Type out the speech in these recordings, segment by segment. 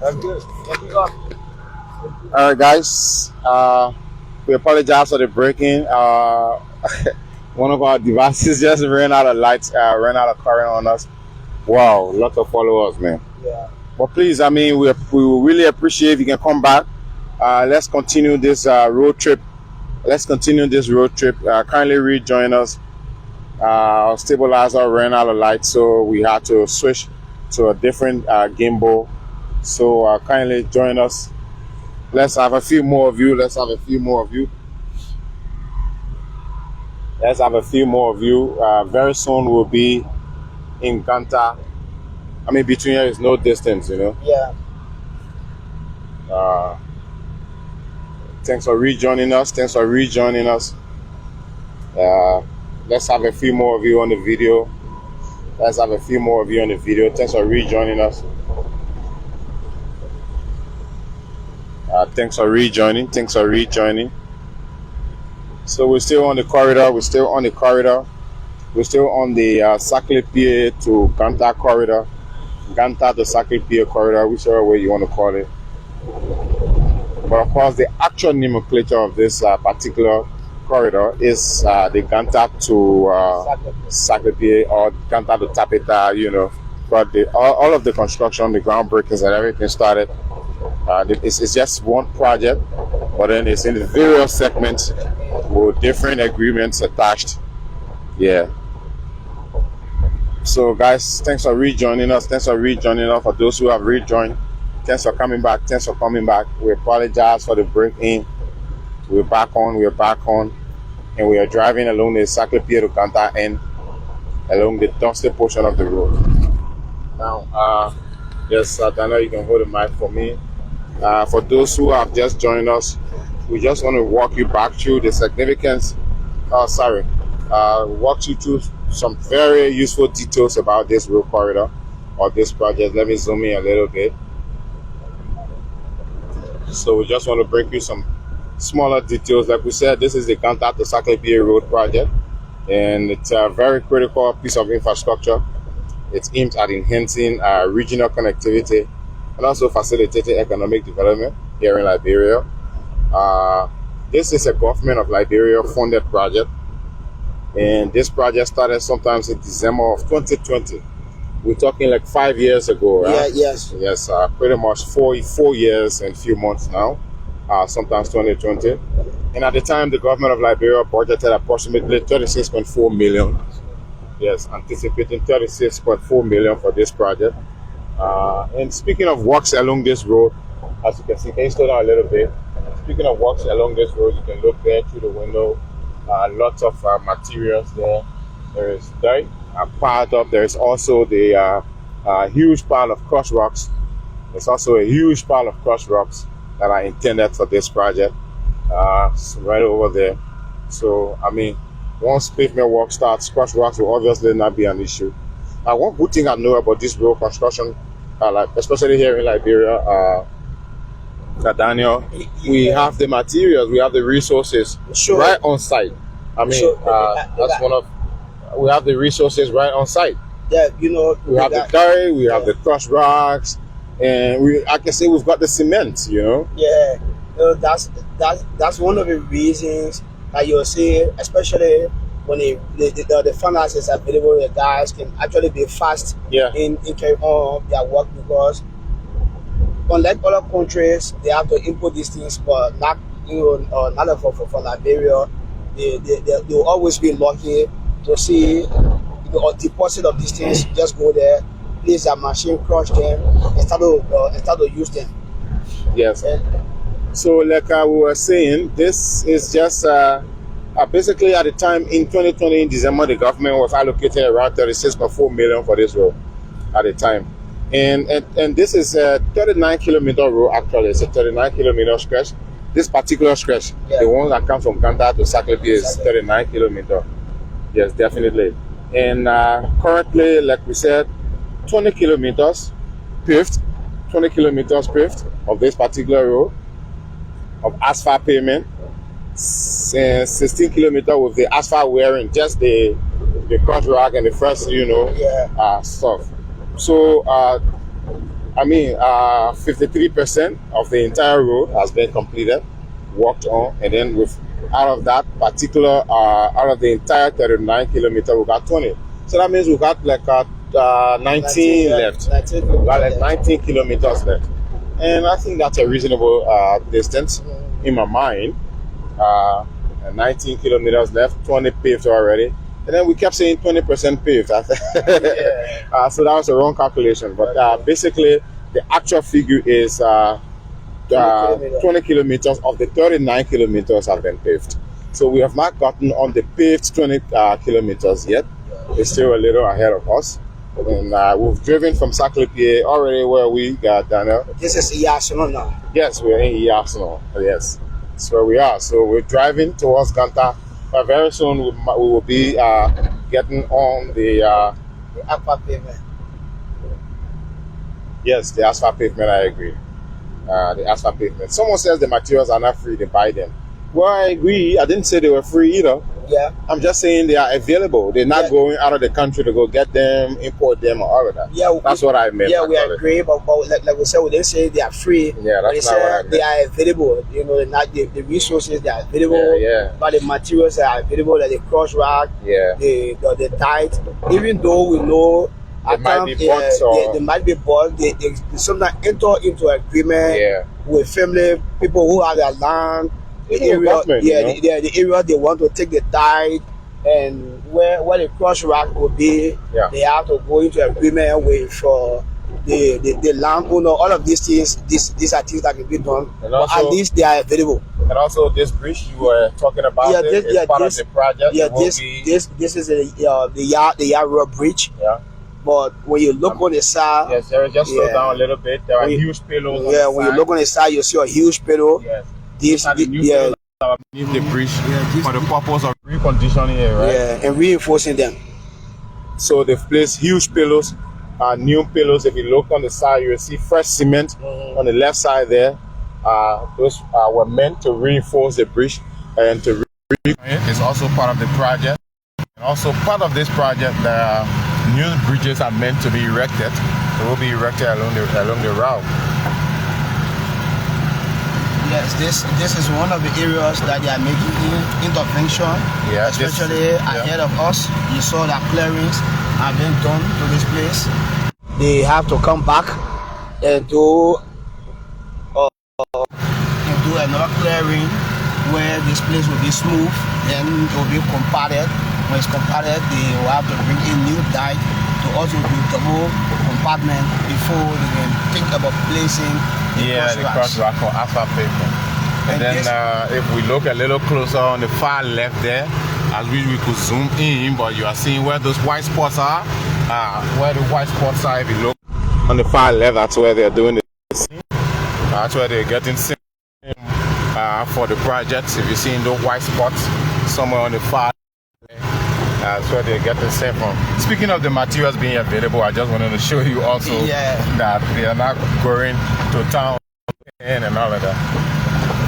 That's good. Thank you, God. All right, guys. We apologize for the breaking. One of our devices just ran out of lights, ran out of current on us. Wow, lot of followers, man. Yeah. But please, I mean, we will really appreciate if you can come back. Let's continue this road trip. Let's continue this road trip. Kindly rejoin us. Our stabilizer ran out of light, so we had to switch to a different gimbal. So kindly join us. Let's have a few more of you. Let's have a few more of you. Let's have a few more of you. Very soon we'll be in Ganta. I mean, between here is no distance, you know. Yeah. Uh, Thanks for rejoining us. Thanks for rejoining us. Uh, let's have a few more of you on the video. Let's have a few more of you on the video. Thanks for rejoining us. Thanks for rejoining. Thanks for rejoining. So we're still on the corridor. We're still on the corridor. We're still on the Sacleapea to Ganta corridor. Ganta to Sacleapea corridor, whichever way you want to call it. But of course, the actual nomenclature of this particular corridor is the Ganta to Sacleapea or Ganta to Tapeta, you know. But all of the construction, the groundbreakers and everything started. It's just one project, but then it's in the various segments with different agreements attached. Yeah. So guys, thanks for rejoining us. Thanks for rejoining us. For those who have rejoined, thanks for coming back. Thanks for coming back. We apologize for the break in. We're back on. We're back on. And we are driving along the Sacleapea to Ganta and along the dusty portion of the road. Now, yes, Dana, you can hold the mic for me. For those who have just joined us, we just want to walk you back through the significance. Walk you through some very useful details about this road corridor or this project. Let me zoom in a little bit. So we just want to bring you some smaller details. Like we said, this is the Ganta to Sacleapea road project, and it's a very critical piece of infrastructure. It's aimed at enhancing regional connectivity and also facilitating economic development here in Liberia. This is a government of Liberia funded project, and this project started sometimes in December of 2020. We're talking like 5 years ago, right? Yeah, yes. Yes, pretty much four years and a few months now, sometimes 2020. And at the time, the government of Liberia budgeted approximately 36.4 million. Yes, anticipating 36.4 million for this project. And speaking of works along this road, as you can see, can you slow down a little bit? Speaking of works along this road, you can look there through the window. Lots of materials there. There is dirt piled up. There is also the huge pile of crushed rocks. There's also a huge pile of crushed rocks that are intended for this project. Right over there. So, I mean, once pavement work starts, crushed rocks will obviously not be an issue. One good thing I know about this road construction, like especially here in Liberia, Daniel, we have the materials, we have the resources right on site. I mean, that's one of we have the resources right on site. Yeah, you know, we have the dirt, we have the crushed rocks, and I can say we've got the cement. You know. Yeah, that's one of the reasons that you'll see, especially when the finance is available, the guys can actually be fast in carrying on their work, because unlike other countries, they have to import these things, but not not for Liberia. They will always be lucky to see a deposit of these things. Just go there, place a machine, crush them, and start to use them. Yes. So, like we were saying, this is just basically at the time in 2020 in December, the government was allocated around 36.4 million for this road at the time. And this is a 39-kilometer road. Actually, it's a 39-kilometer stretch. This particular stretch, the one that comes from Ganta to Sacleapea, is 39 kilometers. Yes, definitely. And currently, like we said, 20 kilometers paved, 20 kilometers paved of this particular road of asphalt pavement. 16 kilometers with the asphalt wearing, just the crushed rock and the first, stuff. So I mean, 53% of the entire road has been completed, worked on, and then with out of that particular, out of the entire 39 kilometer, we got 20. So that means we got like 19 left. 19 kilometers left. And I think that's a reasonable distance in my mind. 19 kilometers left, 20 paved already. And then we kept saying 20% paved. So that was a wrong calculation. But basically, the actual figure is 20 kilometers of the 39 kilometers have been paved. So we have not gotten on the paved 20 kilometers yet. It's still a little ahead of us. And we've driven from Sacleapea already where we got Daniel. This is Arsenal now. Yes, we're in Arsenal. Yes, that's where we are. So we're driving towards Ganta. But very soon we will be getting on the asphalt pavement. Yes, the asphalt pavement, I agree. The asphalt pavement. Someone says the materials are not free, they buy them. Well, I agree. I didn't say they were free either. Yeah. I'm just saying they are available. They're not going out of the country to go get them, import them, or all of that. Yeah, that's what I meant. Yeah, we agree, but like we said, we didn't say they are free. Yeah, that's not what I meant. They are available. You know, not the resources they are available. Yeah. But the materials that are available, like the cross rack, the tight. Even though we know they might be bought, they might be bought. They sometimes enter into agreement with family, people who have their land. The area, the area they want to take the tide, and where the cross rack will be, they have to go into agreement with the landowner. All of these things, these are things that can be done, but at least they are available. And also this bridge you were talking about, part of the project. Yeah, this is the Yard Road Bridge. Yeah. But when you look on the side, yes, there is just slow down a little bit. There are huge pillars. Yeah, when you look on the side, you see a huge pillar. Yes. This beneath the bridge for the purpose of reconditioning it, right? Yeah, and reinforcing them. So they've placed huge pillars, new pillars. If you look on the side, you will see fresh cement on the left side there. Those were meant to reinforce the bridge and to it's also part of the project. And also part of this project, the new bridges are meant to be erected. They will be erected along the route. Yes, this is one of the areas that they are making intervention, especially ahead of us. You saw that clearings have been done to this place. They have to come back and do another clearing where this place will be smooth, then it will be compacted. When it's compacted, they will have to bring in new dike to also do double compartment before they can think about placing the cross rack for asphalt pavement. And then if we look a little closer on the far left there, as we could zoom in, but you are seeing where those white spots are. Where the white spots are, if you look on the far left, that's where they're doing this. That's where they're getting for the projects. If you're seeing those white spots somewhere on the far left, that's where they're getting sent from. Speaking of the materials being available, I just wanted to show you also that they are not going to town and all of that.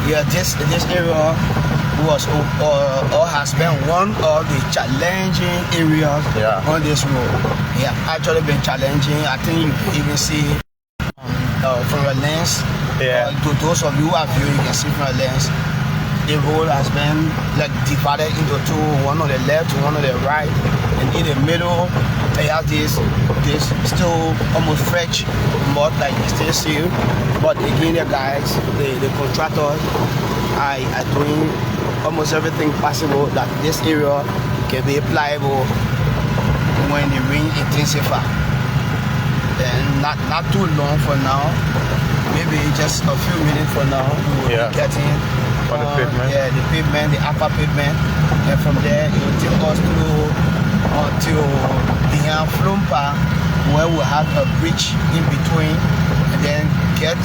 Yeah, this area was or has been one of the challenging areas on this road. It has actually been challenging. I think you can even see from your lens. To those of you who are viewing, you can see from your lens. The road has been like divided into two, one on the left, one on the right, and in the middle they have this still almost fresh mud like you still see. But again, the guys, the contractors are doing almost everything possible that this area can be pliable when the rain intensifies. And not too long for now, maybe just a few minutes for now, we will be getting on the pavement. The pavement, the upper pavement, and from there it will take us through until beyond Flumpa, where we'll have a bridge in between, and then get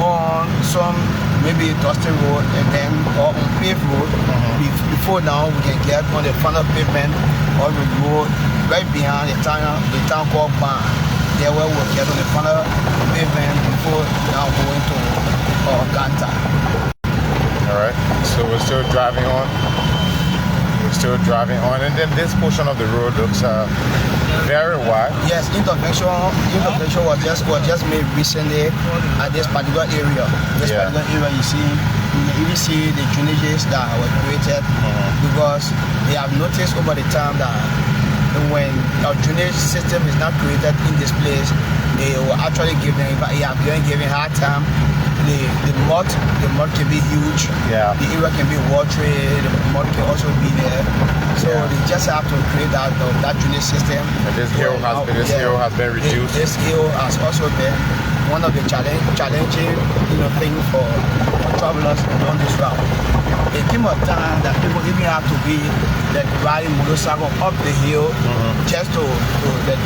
on some maybe dusty road, and then or on paved road. Before now, we can get on the final pavement or the road right behind the town called Ban. There where we'll get on the final pavement before now going to Ganta. Alright, so we're still driving on. we're still driving on, and then this portion of the road looks very wide. Yes, intervention was just made recently at this particular area. This particular area, you even see the drainages that were created because they have noticed over the time that when a drainage system is not created in this place, they will actually give them hard time. The mud can be huge. Yeah. The area can be watery. The mud can also be there. So they just have to create that drainage system. And this hill has been reduced. This hill has also been one of the challenging thing for travelers on this route. It came a time that people even have to be riding motorcycle up the hill just to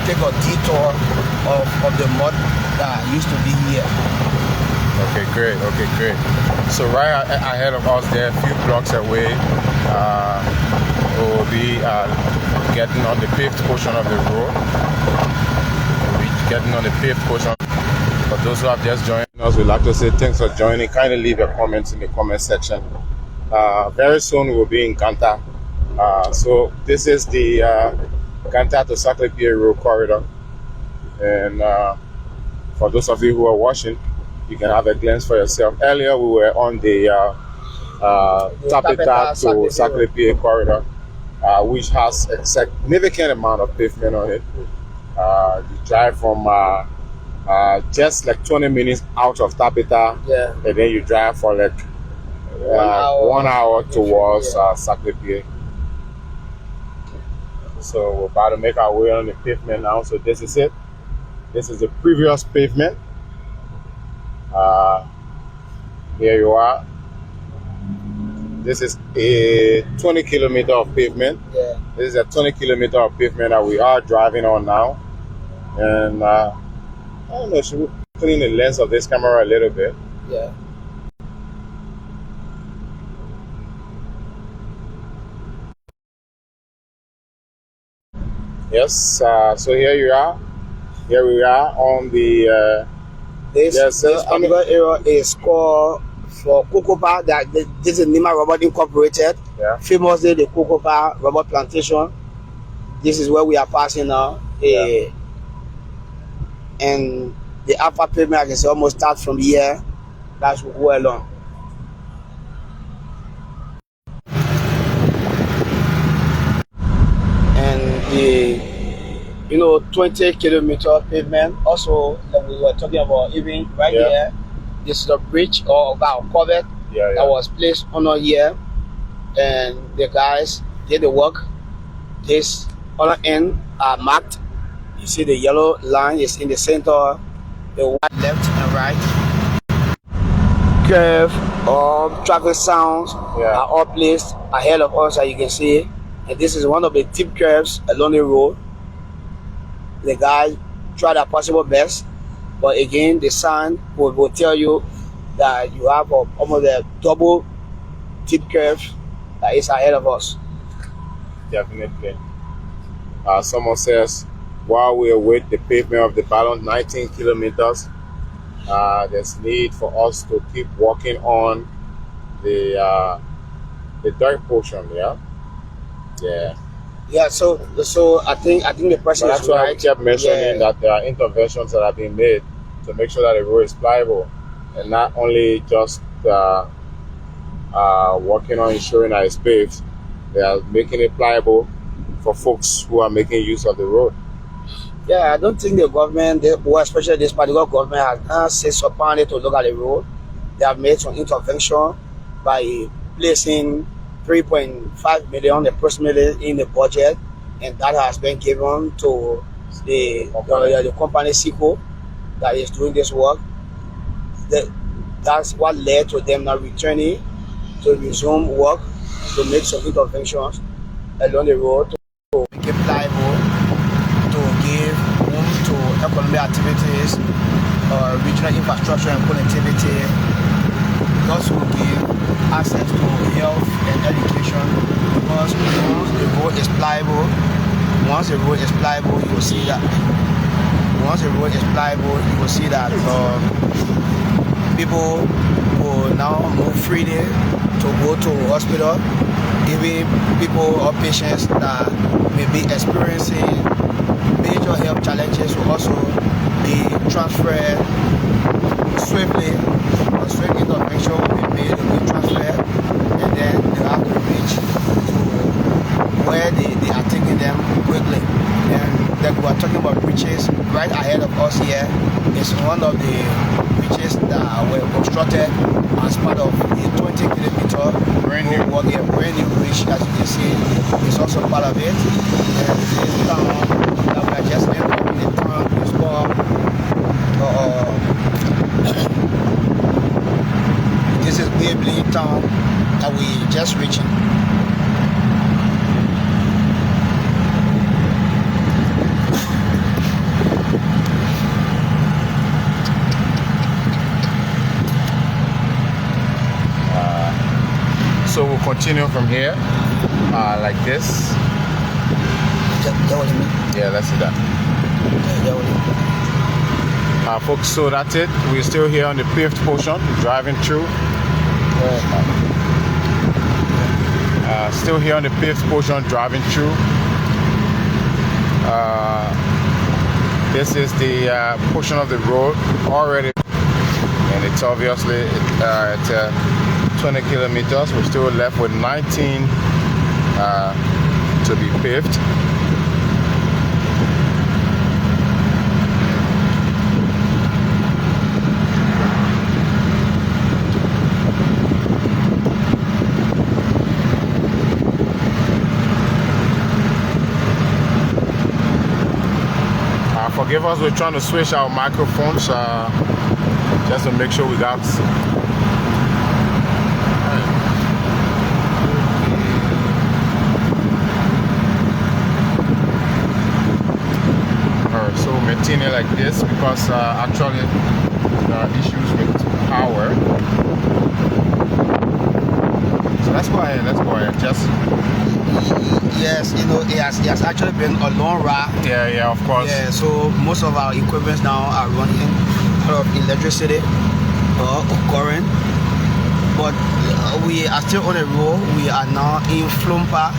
take a detour of the mud that used to be here. Okay, great. So right ahead of us there, a few blocks away, we'll be getting on the paved portion of the road. We'll be getting on the paved portion. For those who have just joined us, we'd like to say thanks for joining. Kindly leave your comments in the comment section. Very soon we'll be in Ganta. So this is the Ganta to Sacleapea road corridor. And for those of you who are watching, you can have a glance for yourself. Earlier we were on the Sacleapea to Sacleapea corridor, which has a significant amount of pavement on it. You drive from just like 20 minutes out of Sacleapea, and then you drive for like 1 hour towards Sacleapea. So we're about to make our way on the pavement now. So this is it. This is the previous pavement. Here you are. This is a 20 kilometer of pavement. Yeah. This is a 20 kilometer of pavement that we are driving on now. And I don't know, should we clean the lens of this camera a little bit? Yeah. Yes, so here you are. Here we are on the this particular area is called for Cocoa. This is Nima Rubber Incorporated. Yeah. Famously the Cocoa rubber plantation. This is where we are passing now. And the upper pavement, I can say, almost start from here. That's well along. And the 20 kilometer pavement also that we were talking about, even right here. This is a bridge or about covered that was placed on here, and the guys did the work. This other end are marked. You see the yellow line is in the center, the white left and right. Curve or traffic sounds are all placed ahead of us, as you can see. And this is one of the tip curves along the road. The guys try their possible best, but again, the sign will tell you that you have almost a double tip curve that is ahead of us. Definitely. Someone says, while we await the pavement of the balance 19 kilometers, there's need for us to keep working on the dirt portion. Yeah, so I think the person is right. That's why I kept mentioning that there are interventions that have been made to make sure that the road is pliable, and not only just working on ensuring that it's paved, they are making it pliable for folks who are making use of the road. Yeah, I don't think the government, especially this particular government, has not set upon it to look at the road. They have made some intervention by placing 3.5 million approximately in the budget, and that has been given to the company Seco that is doing this work. That's what led to them now returning to resume work to make some interventions along the road to make it pliable, to give room to economic activities, regional infrastructure and connectivity. It also give access to health and education, because once the road is pliable, you will see that. Once the road is pliable, you will see that people will now move freely to go to hospital, even people or patients that may be experiencing major health challenges will also be transferred swiftly. A swift intervention will be made, will be transferred, and then they have to reach to where they are taking them quickly. And then we are talking about bridges right ahead of us here. It's one of the bridges that were constructed as part of the 20-kilometer brand new bridge. As you can see, it's also part of it. And this town that we are just entering, the town is called this is Liberia town that we just reaching. So we'll continue from here, like this. That was me. Yeah, let's see that. That was me. Folks, so that's it. We're still here on the paved portion, driving through. Still here on the paved portion, driving through. This is the portion of the road already, and it's obviously at 20 kilometers. We're still left with 19 to be paved. Forgive us, we're trying to switch our microphones just to make sure we got. Alright, so maintain it like this because actually there are issues with power. So let's go ahead, just. Yes, you know, it has actually been a long ride. Yeah, of course. Yeah, so most of our equipment now are running out of electricity or current. But we are still on the road. We are now in Flumpa.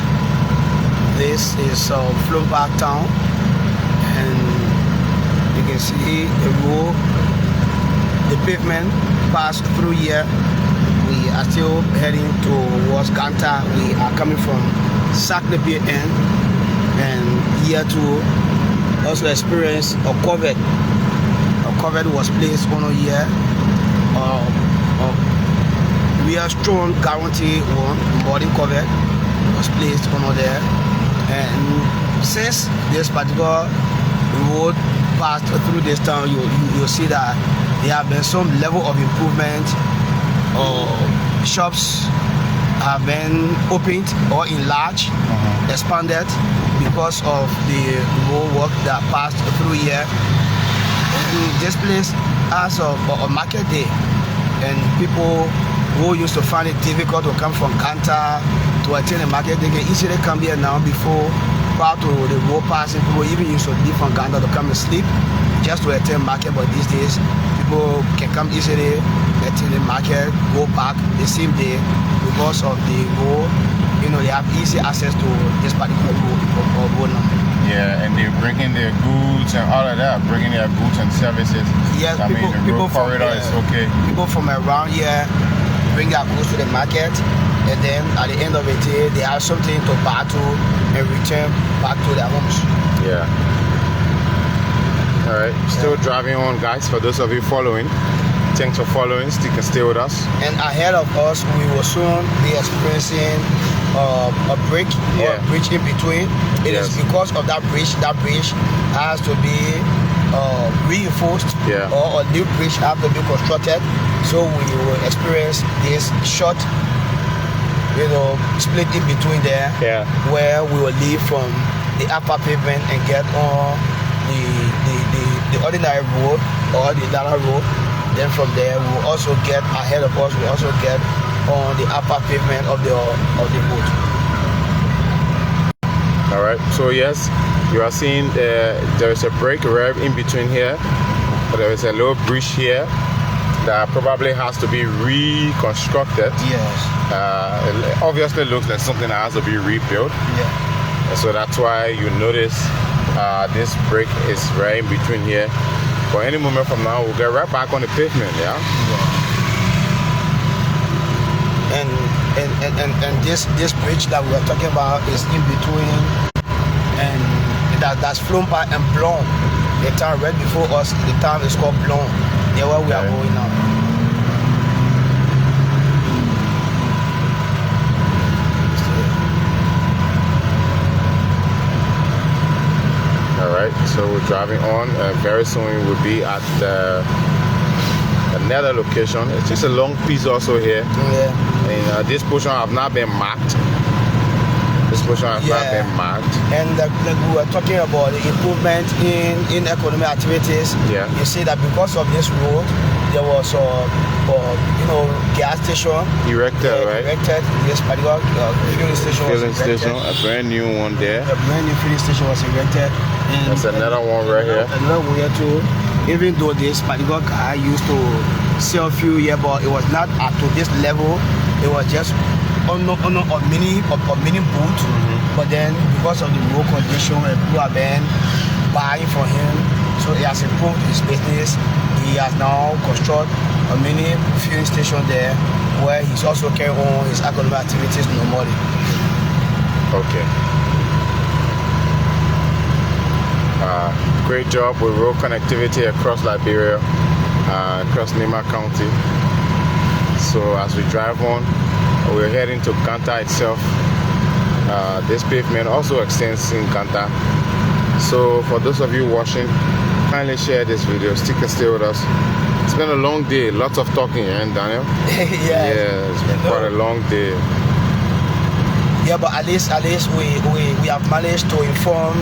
This is Flumpa town. And you can see the road, the pavement passed through here. We are still heading towards Ganta. We are coming from Sacleapea end, and here to also experience a covet. A covet was placed on here. We are strong guarantee one boarding covet was placed on there, and since this particular road passed through this town, you'll see that there have been some level of improvement. Shops have been opened or enlarged, expanded because of the road work that passed through here. And this place has a market day, and people who used to find it difficult to come from Ganta to attend the market, they can easily come here now. Before, prior to the road passing, people even used to leave from Ganta to come and sleep just to attend market, but these days people can come easily attend the market, go back the same day because of the road. You know, they have easy access to this particular road now. Yeah, and they're bringing their goods and all of that, bringing their goods and services. Yes, I mean, the road corridor is okay. People from around here bring their goods to the market, and then at the end of the day, they have something to buy to and return back to their homes. Yeah. All right, still driving on, guys. For those of you following, thanks for following. You can stay with us. And ahead of us, we will soon be experiencing a break or a bridge in between. It is because of that bridge. That bridge has to be reinforced, or a new bridge has to be constructed. So we will experience this short, split in between there, where we will leave from the upper pavement and get on the ordinary road or the lateral road. Then from there, we will also get ahead of us. We will also get on the upper pavement of the road. All right. So yes, you are seeing there is a break right in between here. But there is a little bridge here. that probably has to be reconstructed. Yes. It obviously looks like something that has to be rebuilt. Yeah. So that's why you notice this brick is right in between here. For any moment from now, we'll get right back on the pavement. Yeah. And this bridge that we are talking about is in between, and that's Flompa and Blon. The town right before us, the town is called Blon. There where we are going now. All right, so we're driving on. Very soon we'll be at another location. It's just a long piece also here. Yeah. And this portion have not been marked. This portion has not been marked. And like we were talking about the improvement in economic activities. Yeah. You see that because of this road, there was gas station erected, right? Erected. This particular fueling station was erected. A brand new one there. A brand new fueling station was erected. And there's another one right here. Another one here too. Even though this particular car used to sell fuel here, but it was not up to this level. It was just on a mini boot. But then because of the road condition, people have been buying from him, so he has improved his business. He has now constructed a mini fueling station there, where he's also carrying on his economic activities normally. Okay. Great job with road connectivity across Liberia, across Nima County. So as we drive on, we're heading to Ganta itself. This pavement also extends in Ganta. So for those of you watching, kindly share this video, stick and stay with us. It's been a long day, lots of talking, and Daniel? Yeah, it's been quite a long day. Yeah, but at least we have managed to inform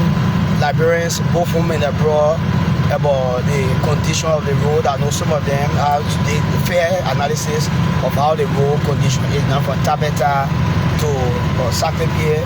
Liberians, both home and abroad, about the condition of the road. I know some of them have the fair analysis of how the road condition is now from Tabeta to Sacleapea,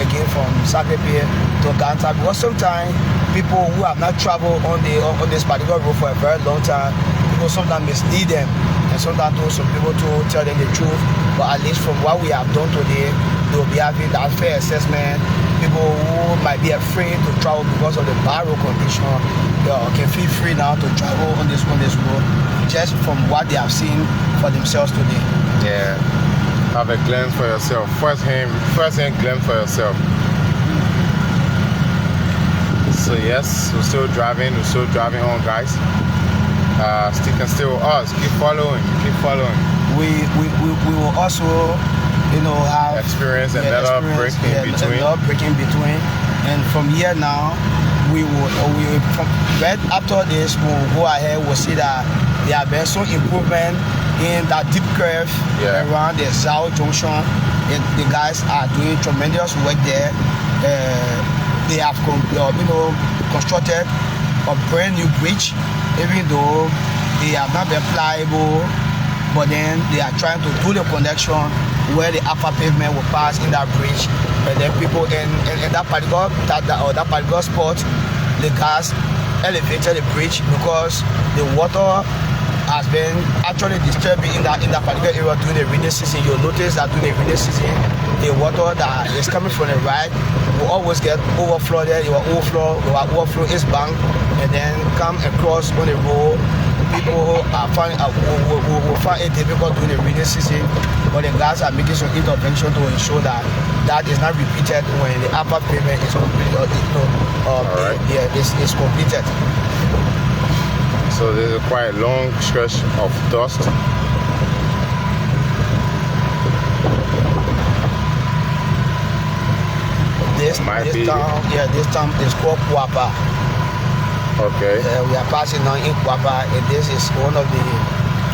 again from Sacleapea to Ganta. Because sometimes people who have not traveled on this particular road for a very long time, people sometimes mislead them, and sometimes some people to tell them the truth. But at least from what we have done today, they will be having that fair assessment. People who might be afraid to travel because of the bad road condition, can feel free now to travel on this road, just from what they have seen for themselves today. Yeah, have a glimpse for yourself. First hand glimpse for yourself. So yes, we're still driving on, guys. Stick and stay with us. Keep following. We will also, have experience another break in between. And from here now, we will right after this, we'll go ahead. We'll see that there have been some improvement in that deep curve around the South Junction. The guys are doing tremendous work there. They have constructed a brand new bridge, even though they have not been pliable. But then they are trying to do the connection where the upper pavement will pass in that bridge, and then people in that particular spot, the gas elevated the bridge because the water has been actually disturbing in that particular area during the rainy season. You'll notice that during the rainy season, the water that is coming from the right will always get overflowed there. It will overflow its bank and then come across on the road. People will find it difficult during the rainy season, but the guys are making some intervention to ensure that is not repeated when the upper pavement is completed. Is completed. So there's a quite long stretch of dust. This town is called Kuapa. Okay. We are passing now in Kuapa, and this is one of the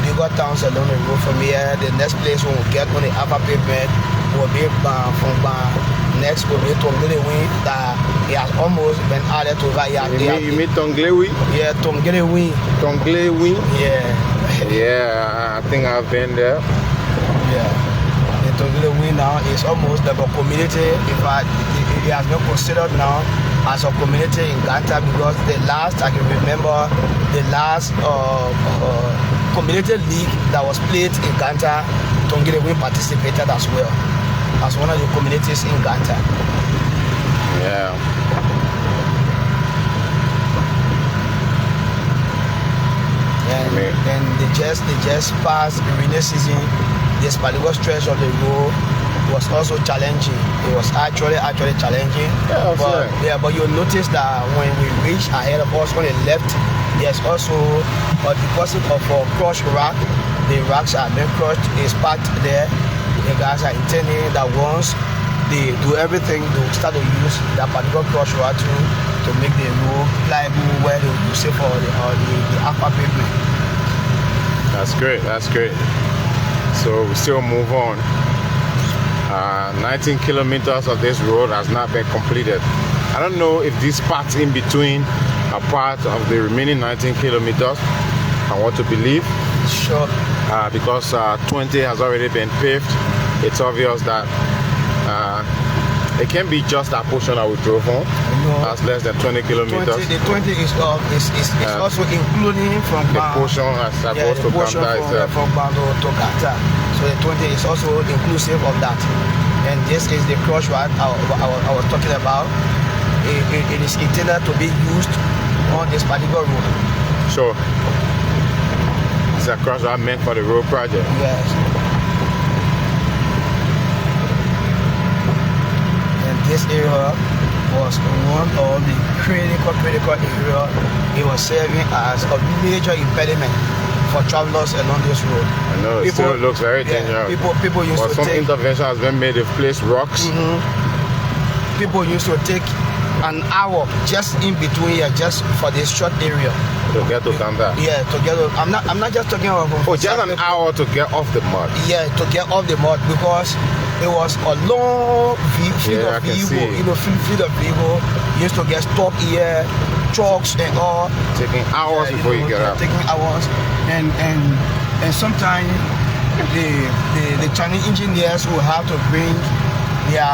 bigger towns along the road from here. The next place we will get on the upper pavement will be from next will be Tonglewi, that he has almost been added to that. You mean Tonglewi? Yeah, Tonglewi. Tonglewi? Yeah. Yeah, I think I've been there. Yeah. The Tonglewi now is almost like a community. In fact, it has been considered now as a community in Ganta, because the last, I can remember, the last community league that was played in Ganta, Tongile participated as well as one of the communities in Ganta. Yeah. And they just passed the rainy season. This particular stretch of the road was also challenging. It was actually challenging. But you'll notice that when we reach ahead of us on the left, there's also a deposit of crushed rock. The rocks are being crushed. It's packed there. The guys are intending that once they do everything, they will start to use that particular crushed rock to make the road pliable where they will use it for the aqua pavement. That's great. So we still move on. 19 kilometers of this road has not been completed. I don't know if these parts in between are part of the remaining 19 kilometers. I want to believe. Sure. Because 20 has already been paved. It's obvious that it can be just that portion that we drove on. No. That's less than 20 kilometers. The 20 is also including from the portion as opposed to Ganta from Bando to Ganta. So the 20 is also inclusive of that. And this is the crush rock I was talking about. It is intended to be used on this particular road. Sure. It's a crush rock meant for the road project. Yes. This area was one of the critical area. It was serving as a major impediment for travelers along this road. I know, it still looks very dangerous. People used to some intervention has been made to place rocks. People used to take an hour just in between here, just for this short area. To get to Ganta. Yeah, to get. I'm not just talking about. Just an hour to get off the mud. Yeah, to get off the mud because it was a long field of vehicle. Field of vehicle. You used to get stuck here, trucks and all. Taking hours before you get out. Taking hours, and sometimes the Chinese engineers will have to bring their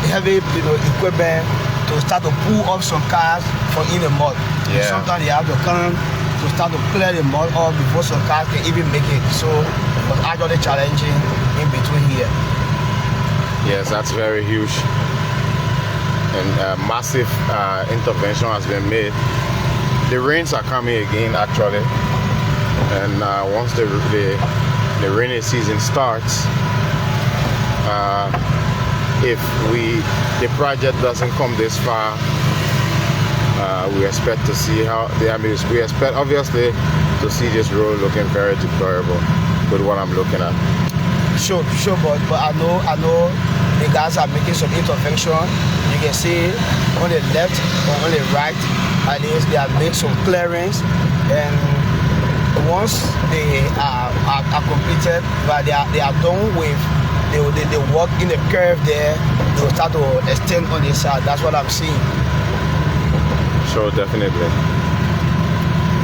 heavy equipment to start to pull off some cars from in the mud. Yeah. Sometimes they have to come to start to clear the mud off before some cars can even make it. So it was actually challenging in between here. Yes, that's very huge. And massive intervention has been made. The rains are coming again actually. And once the rainy season starts, if the project doesn't come this far, we expect to see we expect obviously to see this road looking very deplorable with what I'm looking at. Sure, but I know the guys are making some intervention. You can see on the left or on the right, at least they have made some clearance, and once they are completed, but they are done with. They walk in the curve there, they will start to extend on the side. That's what I'm seeing. Sure, definitely.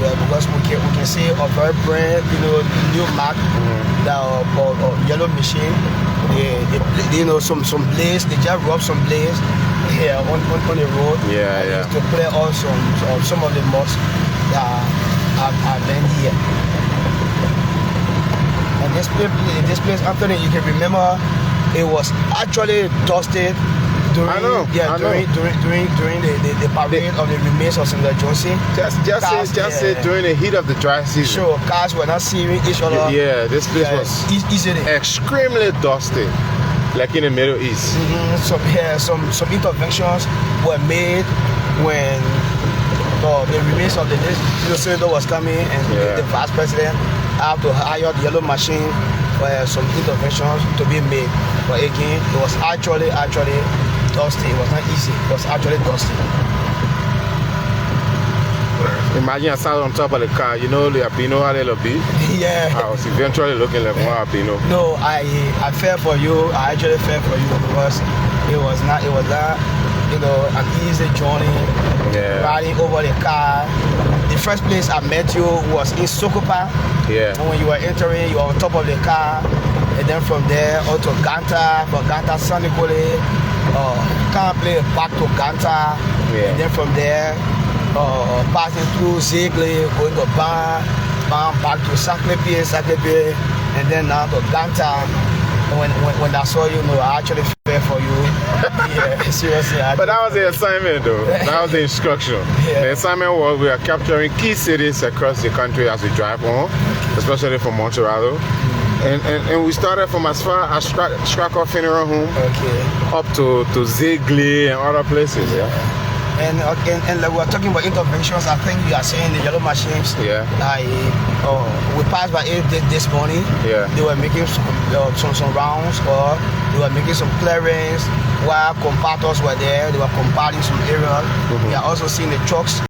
Yeah, because we can see a very brand, new mark, that yellow machine. They some blades. They just rub some blades here on the road. Yeah. To clear out some of the muds that are been here. And this place, Anthony, you can remember, it was actually dusted during the parade of the remains of Senator Johnson. Just say during the heat of the dry season. Sure, cars were not seeing each other. Yeah, this place was extremely dusty, like in the Middle East. Some interventions were made when the remains of the senator was coming, and the vice president have to hire the yellow machine for some interventions to be made. But again, it was actually dusty. It was not easy. It was actually dusty. Imagine I sat on top of the car. You know the Albino how they look be? Yeah. I was eventually looking like one Albino. No, I fell for you. I actually fell for you because it was not an easy journey. Yeah. Riding over the car. The first place I met you was in Sacleapea. Yeah. And when you were entering, you were on top of the car. And then from there on to Ganta, from Ganta, Sanicole, play back to Ganta. Yeah. And then from there, passing through Sacleapea, going to Ban, bound back to Sacleapea, and then now to Ganta. When I saw you, I actually fell for you. Yeah, seriously. But that was the assignment, though. That was the instruction. Yeah. The assignment was we are capturing key cities across the country as we drive on, especially from Montreal. And we started from as far as Strakoff Funeral Home, up to Ziegler and other places. Yeah. And like we were talking about interventions. I think you are saying the yellow machines. Yeah. We passed by it this morning. Yeah. They were making some rounds, or they were making some clearance while compactors were there. They were compacting some areas. We are also seeing the trucks